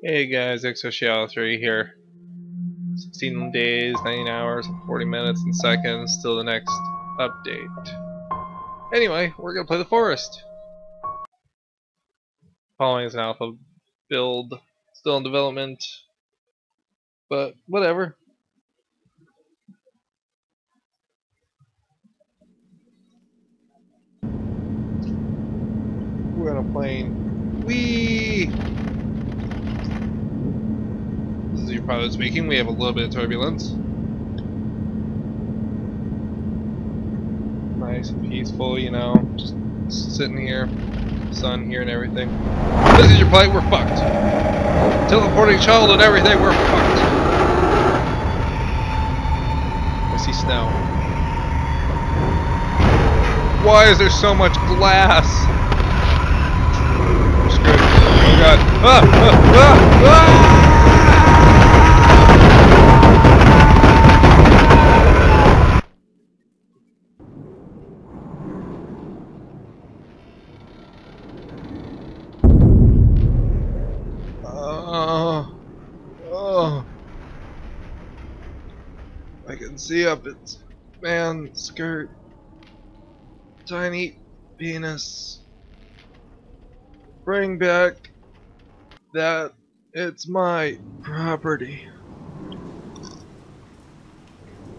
Hey guys, XOShell3 here. 16 days, 19 hours, 40 minutes and seconds till the next update. Anyway, we're gonna play the forest. Following is an alpha build, still in development, but whatever. We're on a plane. Whee! This is your pilot speaking. We have a little bit of turbulence. Nice and peaceful, you know, just sitting here, sun here and everything. This is your plight, we're fucked. Teleporting child and everything, we're fucked. I see snow. Why is there so much glass? We're screwed. Oh god. I can see up its man skirt. Tiny penis. Bring back that it's my property.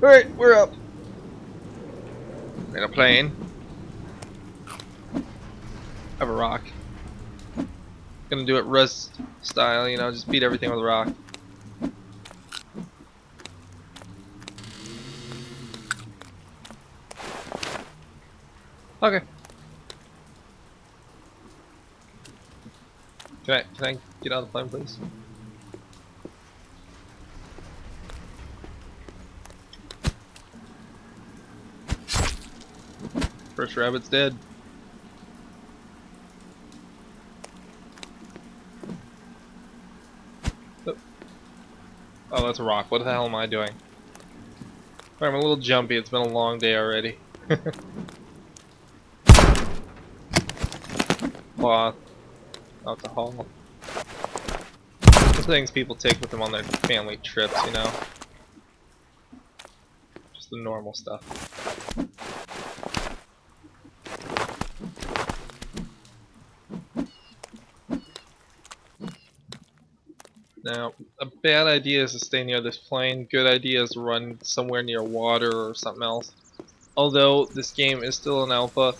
Alright, we're up. In a plane. Have a rock. Gonna do it Rust style, you know, just beat everything with a rock. Okay. Can I get out of the plane, please? First rabbit's dead. Oh, that's a rock. What the hell am I doing? I'm a little jumpy. It's been a long day already. Cloth. Alcohol. Those things people take with them on their family trips, you know? Just the normal stuff. Now, a bad idea is to stay near this plane. Good idea is to run somewhere near water or something else. Although this game is still an alpha,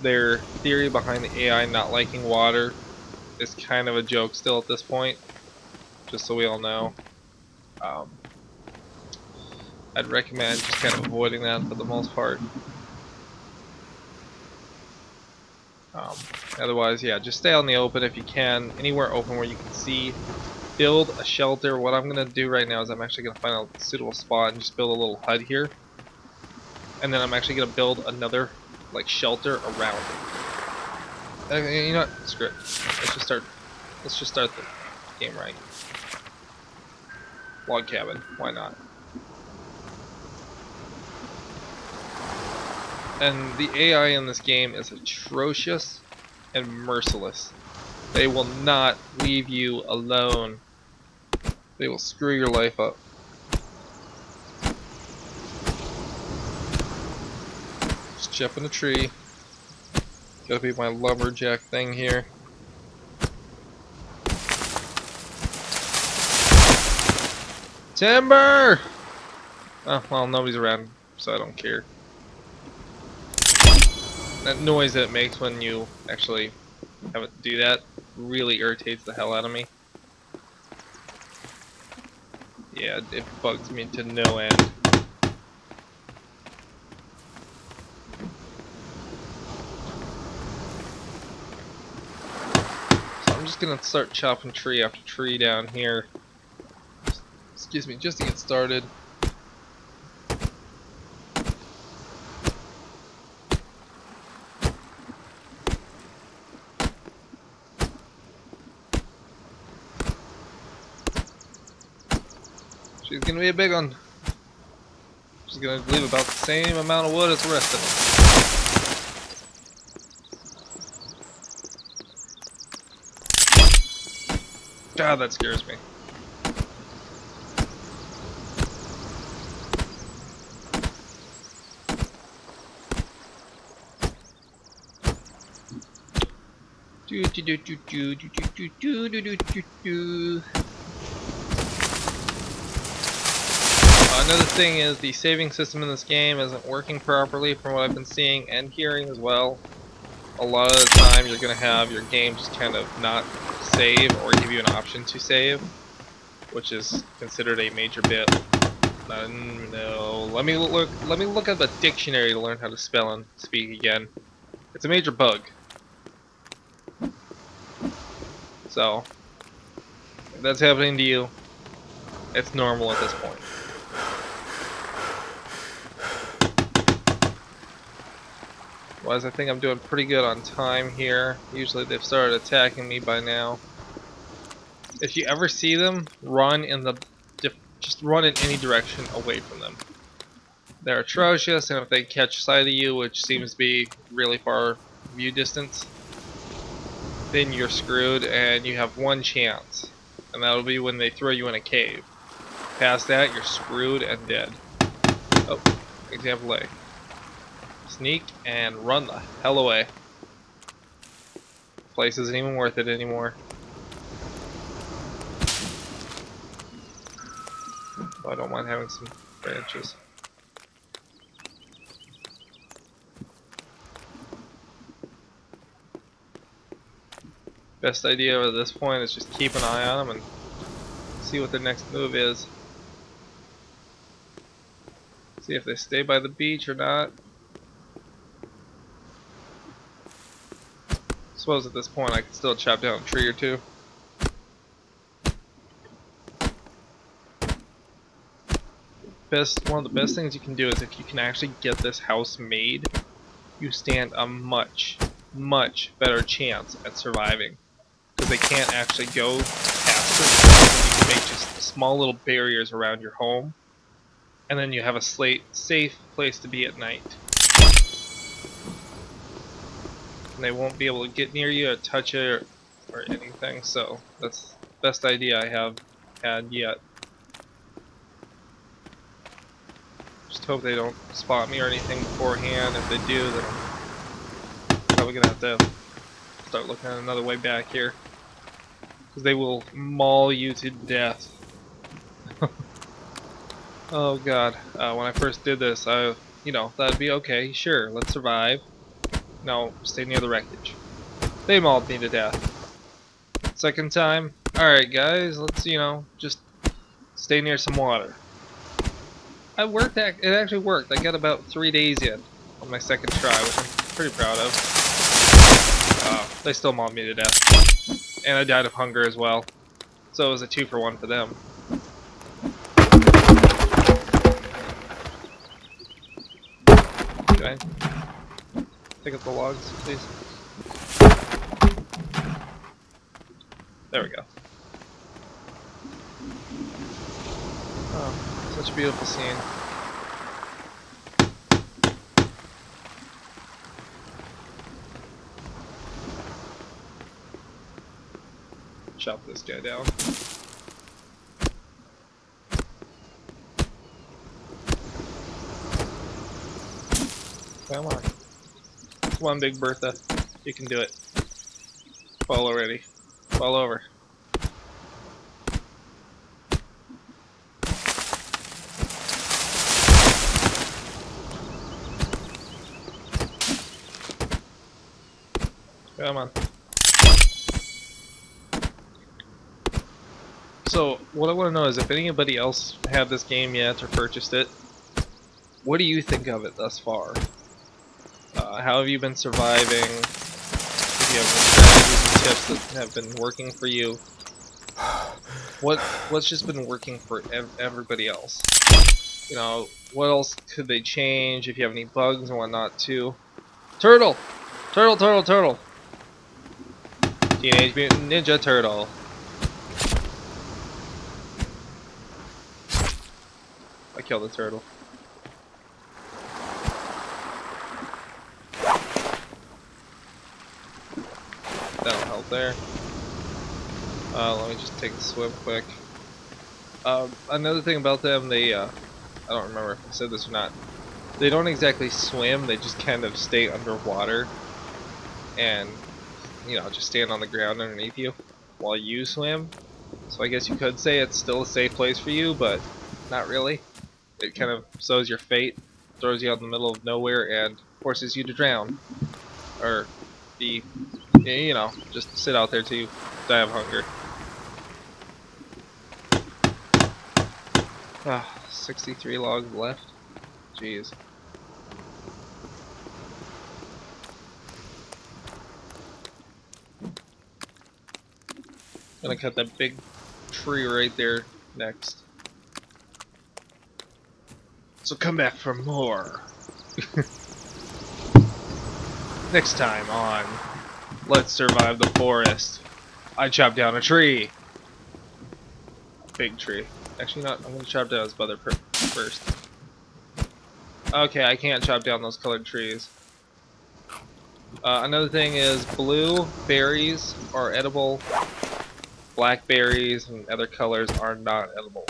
their theory behind the AI not liking water is kind of a joke still at this point. Just so we all know. I'd recommend just kind of avoiding that for the most part. Otherwise, yeah, just stay out in the open if you can. Anywhere open where you can see. Build a shelter. What I'm gonna do right now is I'm actually gonna find a suitable spot and just build a little hut here, and then I'm actually gonna build another like shelter around it. You know what? Screw it. Let's just start the game right. Log cabin. Why not? And the AI in this game is atrocious and merciless. They will not leave you alone. They will screw your life up. Just jump in the tree. Gotta be my lumberjack thing here. Timber! Oh, well, nobody's around, so I don't care. That noise that it makes when you actually have it do that really irritates the hell out of me. Yeah, it bugs me to no end. So I'm just gonna start chopping tree after tree down here. Excuse me, just to get started. She's gonna be a big one. She's gonna leave about the same amount of wood as the rest of it. God, that scares me. Another thing is the saving system in this game isn't working properly from what I've been seeing and hearing as well. A lot of the time you're going to have your game just kind of not save or give you an option to save, which is considered a major bit. No, let me look at the dictionary to learn how to spell and speak again. It's a major bug. So, if that's happening to you, it's normal at this point. Otherwise, I think I'm doing pretty good on time here. Usually they've started attacking me by now. If you ever see them, run in the just run in any direction away from them. They're atrocious, and if they catch sight of you, which seems to be really far view distance, then you're screwed, and you have one chance, and that'll be when they throw you in a cave. Past that, you're screwed and dead. Oh, example A. Sneak and run the hell away. Place isn't even worth it anymore. Oh, I don't mind having some branches. Best idea at this point is just keep an eye on them and see what their next move is. See if they stay by the beach or not. I suppose at this point I can still chop down a tree or two. One of the best things you can do is if you can actually get this house made, you stand a much better chance at surviving. Because they can't actually go past it. You can make just small little barriers around your home, and then you have a safe place to be at night. And they won't be able to get near you or touch it or anything, so that's the best idea I have had yet. Just hope they don't spot me or anything beforehand. If they do, then I'm probably gonna have to start looking at another way back here. Because they will maul you to death. Oh god, when I first did this, that'd be okay, sure, let's survive. No, stay near the wreckage. They mauled me to death. Second time, alright guys, let's, just stay near some water. It actually worked. I got about 3 days in on my second try, which I'm pretty proud of. They still mauled me to death. And I died of hunger as well. So it was a 2-for-1 for them. Okay. Pick up the logs, please. There we go. Oh, such a beautiful scene. Chop this guy down. Come on. Come on, Big Bertha. You can do it. Fall already. Fall over. Come on. So, what I want to know is if anybody else had this game yet or purchased it, what do you think of it thus far? How have you been surviving? If you have any strategies and tips that have been working for you? What's just been working for everybody else? What else could they change if you have any bugs and whatnot too? Turtle! Turtle, turtle, turtle! Teenage Mutant Ninja Turtle. I killed the turtle. That'll help there. Let me just take a swim quick. Another thing about them, they, I don't remember if I said this or not, they don't exactly swim, they just kind of stay underwater and, you know, just stand on the ground underneath you while you swim. So I guess you could say it's still a safe place for you, but not really. It kind of sows your fate, throws you out in the middle of nowhere, and forces you to drown. Or be, you know, just sit out there till you die of hunger. 63 logs left. Jeez. Gonna cut that big tree right there next. So come back for more. Next time on Let's Survive the Forest. I chopped down a tree. A big tree. Actually not, I'm gonna chop down his brother first. Okay, I can't chop down those colored trees. Another thing is blue berries are edible. Blackberries and other colors are not edible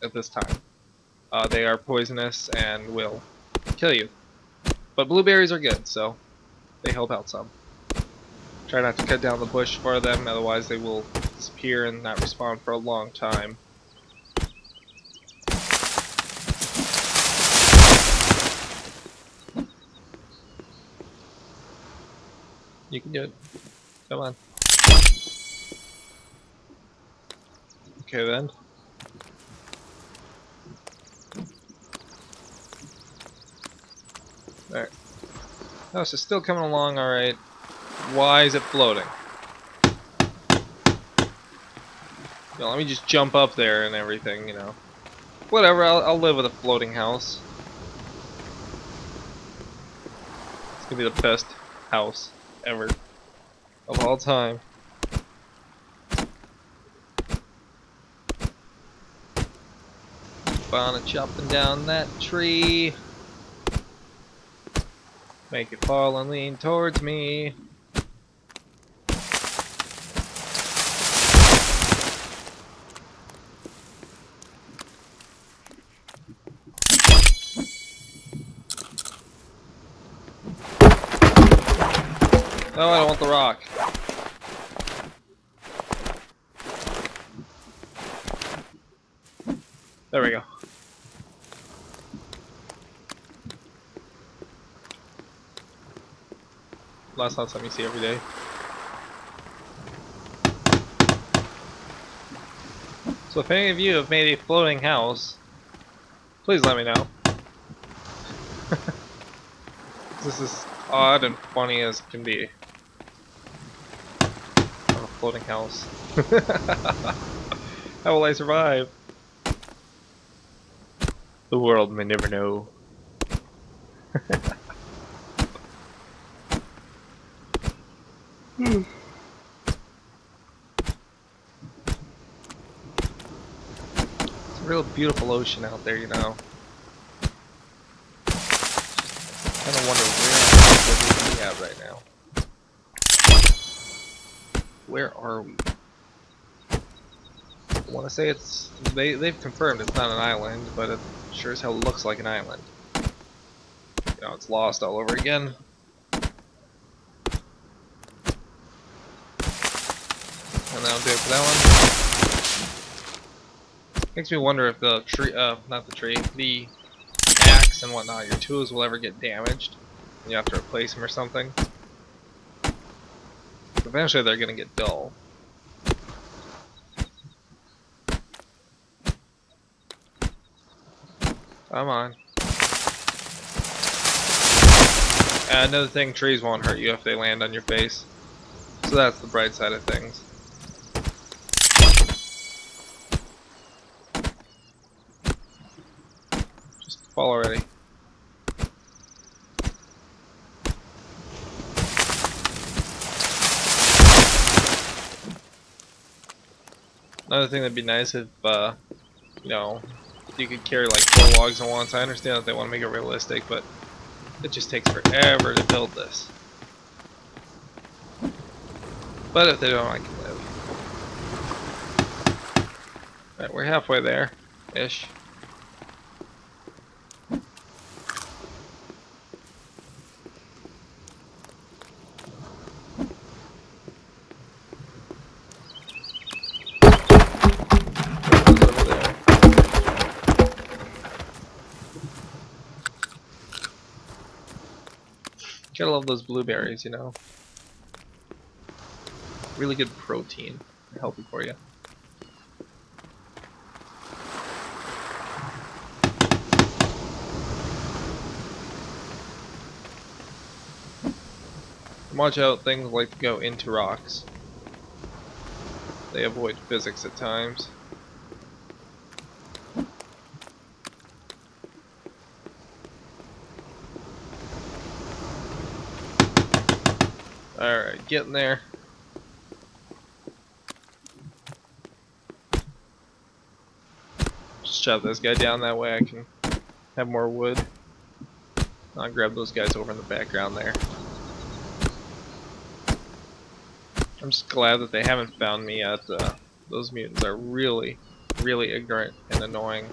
at this time. They are poisonous and will kill you. But blueberries are good, so they help out some. Try not to cut down the bush for them, otherwise they will disappear and not respawn for a long time. You can do it. Come on. Okay then. Alright. Oh, so still coming along alright. Why is it floating? You know, let me just jump up there and everything, you know. Whatever, I'll live with a floating house. It's gonna be the best house ever. Of all time. Keep on chopping down that tree. Make it fall and lean towards me. No, I don't want the rock. There we go. That's not something you see every day. So if any of you have made a floating house, please let me know. This is odd and funny as can be. On a floating house. How will I survive? The world may never know. It's a real beautiful ocean out there, you know. I kind of wonder where we're at right now. Where are we? I want to say it's they've confirmed it's not an island, but it sure as hell looks like an island. You know, it's lost all over again. And that'll do it for that one. Makes me wonder if the tree, not the tree, the axe and whatnot, your tools will ever get damaged. And you have to replace them or something. Eventually they're gonna get dull. Come on. And another thing, trees won't hurt you if they land on your face. So that's the bright side of things. Just fall already. Another thing that'd be nice if, you know, you could carry like 4 logs at once. I understand that they want to make it realistic, but it just takes forever to build this. But if they don't, I can live. Alright, we're halfway there, ish. Gotta love those blueberries, you know. Really good protein. Healthy for you. Watch out, things like to go into rocks. They avoid physics at times. Alright, getting there. Just shove this guy down, that way I can have more wood. I'll grab those guys over in the background there. I'm just glad that they haven't found me yet. Those mutants are really, really ignorant and annoying.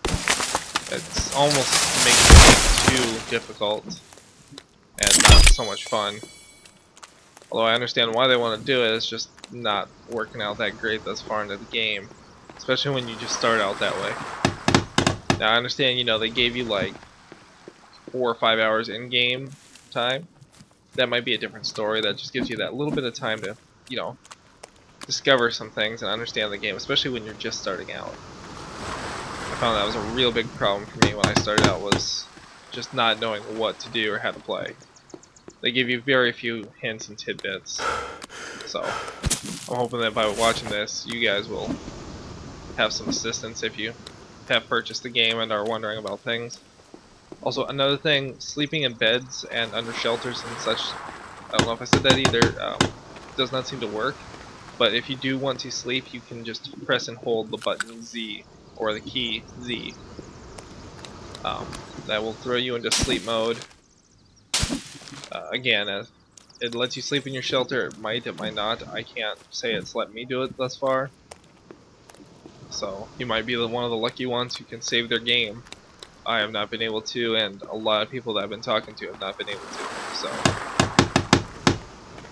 It's almost making the game too difficult and not so much fun. Although I understand why they want to do it, it's just not working out that great thus far into the game. Especially when you just start out that way. Now I understand, you know, they gave you like 4 or 5 hours in-game time. That might be a different story. That just gives you that little bit of time to, you know, discover some things and understand the game, especially when you're just starting out. I found that was a real big problem for me when I started out, was just not knowing what to do or how to play. They give you very few hints and tidbits. So, I'm hoping that by watching this, you guys will have some assistance if you have purchased the game and are wondering about things. Also, another thing, sleeping in beds and under shelters and such, I don't know if I said that either, does not seem to work. But if you do want to sleep, you can just press and hold the button Z, or the key Z. That will throw you into sleep mode. Again, it lets you sleep in your shelter. It might not. I can't say it's let me do it thus far. So you might be one of the lucky ones who can save their game. I have not been able to, and a lot of people that I've been talking to have not been able to. So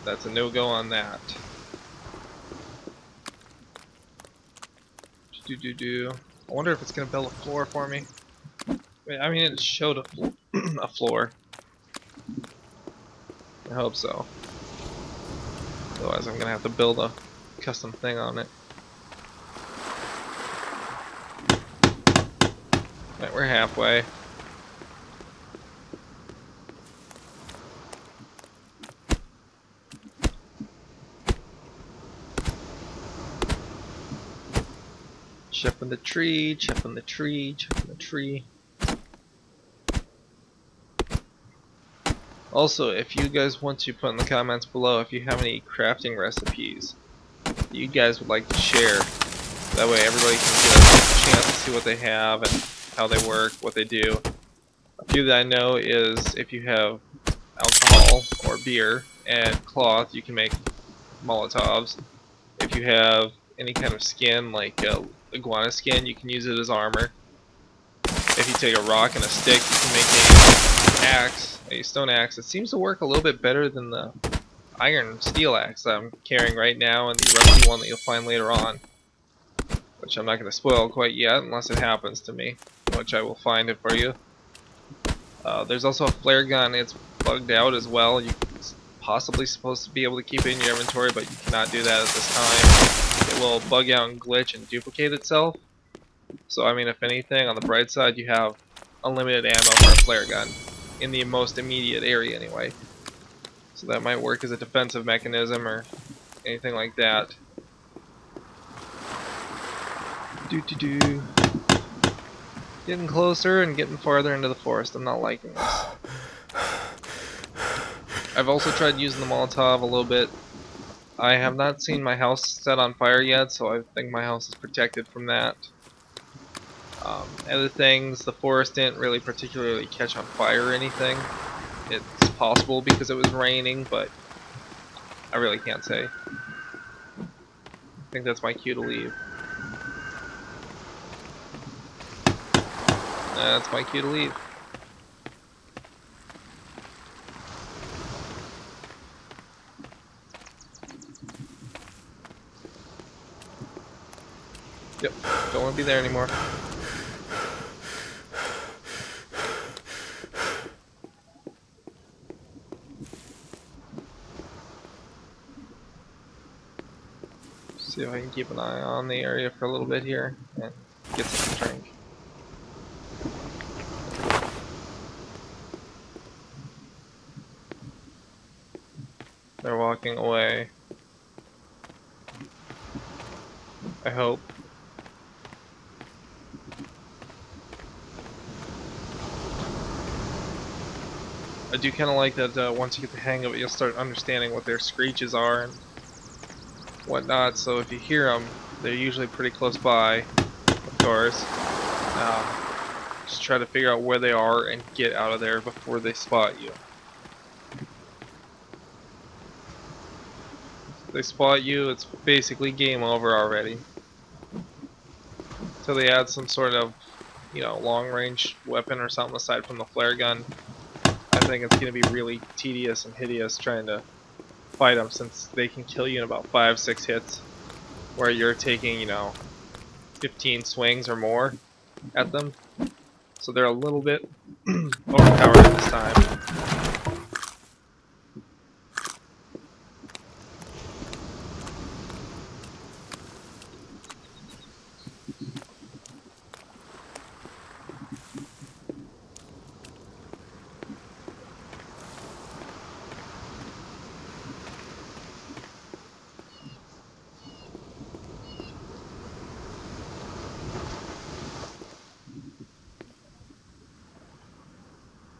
that's a no-go on that. I wonder if it's gonna build a floor for me. I mean, it showed a floor. I hope so. Otherwise, I'm gonna have to build a custom thing on it. Right, we're halfway. Chipping the tree, chipping the tree, chipping the tree. Also, if you guys want to put in the comments below if you have any crafting recipes that you guys would like to share. That way everybody can get a chance to see what they have and how they work, what they do. A few that I know is if you have alcohol or beer and cloth, you can make Molotovs. If you have any kind of skin, like iguana skin, you can use it as armor. If you take a rock and a stick, you can make an axe, a stone axe. It seems to work a little bit better than the iron steel axe that I'm carrying right now and the rusty one that you'll find later on, which I'm not going to spoil quite yet unless it happens to me, which I will find it for you. There's also a flare gun. It's bugged out as well. You're possibly supposed to be able to keep it in your inventory, but you cannot do that at this time. It will bug out and glitch and duplicate itself. So I mean, if anything, on the bright side, you have unlimited ammo for a flare gun in the most immediate area anyway. So that might work as a defensive mechanism or anything like that. Getting closer and getting farther into the forest. I'm not liking this. I've also tried using the Molotov a little bit. I have not seen my house set on fire yet, so I think my house is protected from that. Other things, the forest didn't really particularly catch on fire or anything. It's possible because it was raining, but I really can't say. I think that's my cue to leave. That's my cue to leave. Yep, don't want to be there anymore. See if I can keep an eye on the area for a little bit here and get something to drink. They're walking away. I hope. I do kind of like that once you get the hang of it, you'll start understanding what their screeches are and whatnot. So if you hear them, they're usually pretty close by, of course. Just try to figure out where they are and get out of there before they spot you. If they spot you, it's basically game over already. So they add some sort of, you know, long-range weapon or something aside from the flare gun. I think it's going to be really tedious and hideous trying to fight them, since they can kill you in about 5-6 hits, where you're taking, you know, 15 swings or more at them. So they're a little bit overpowered at this time.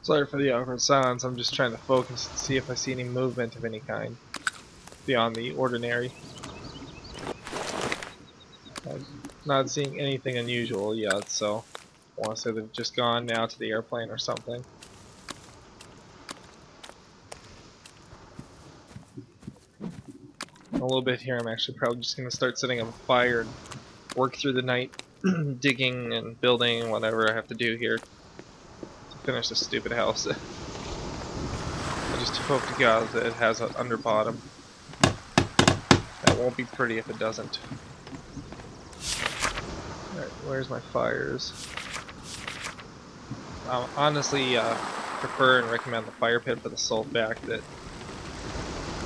Sorry for the awkward silence, I'm just trying to focus and see if I see any movement of any kind beyond the ordinary. I'm not seeing anything unusual yet, so I want to say they've just gone now to the airplane or something. In a little bit here, I'm actually probably just going to start setting up a fire and work through the night digging and building whatever I have to do here to finish this stupid house. I just hope to God that it has an underbottom. That won't be pretty if it doesn't. Alright, where's my fires? I honestly prefer and recommend the fire pit for the sole fact that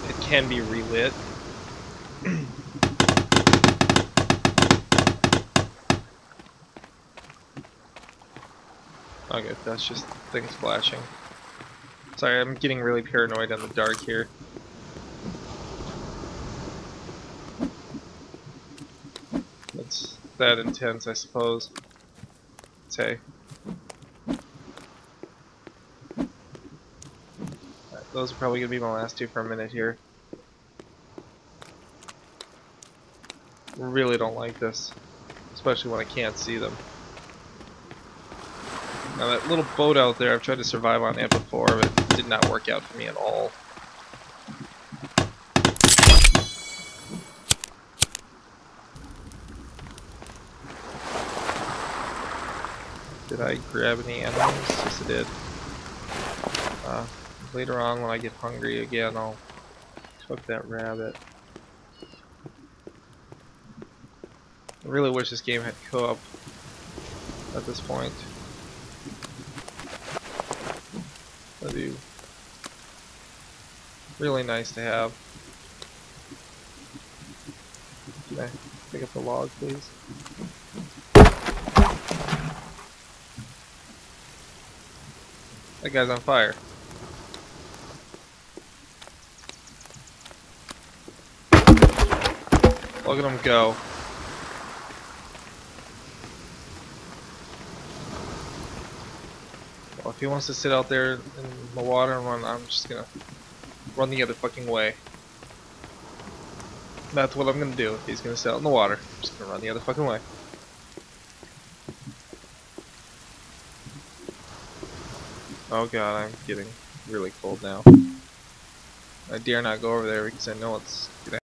it can be relit. Okay, that's just things flashing. Sorry, I'm getting really paranoid in the dark here. It's that intense, I suppose. Say. Right, those are probably going to be my last two for a minute here. Really don't like this, especially when I can't see them. Now that little boat out there, I've tried to survive on it before, but it did not work out for me at all. Did I grab any animals? Yes, I did. Later on, when I get hungry again, I'll cook that rabbit. I really wish this game had co-op at this point. That'd be really nice to have. Can I pick up the log, please? That guy's on fire. Look at him go. Well, if he wants to sit out there in the water and run, I'm just gonna run the other fucking way. That's what I'm gonna do. If he's gonna sit out in the water, I'm just gonna run the other fucking way. Oh god, I'm getting really cold now. I dare not go over there because I know it's gonna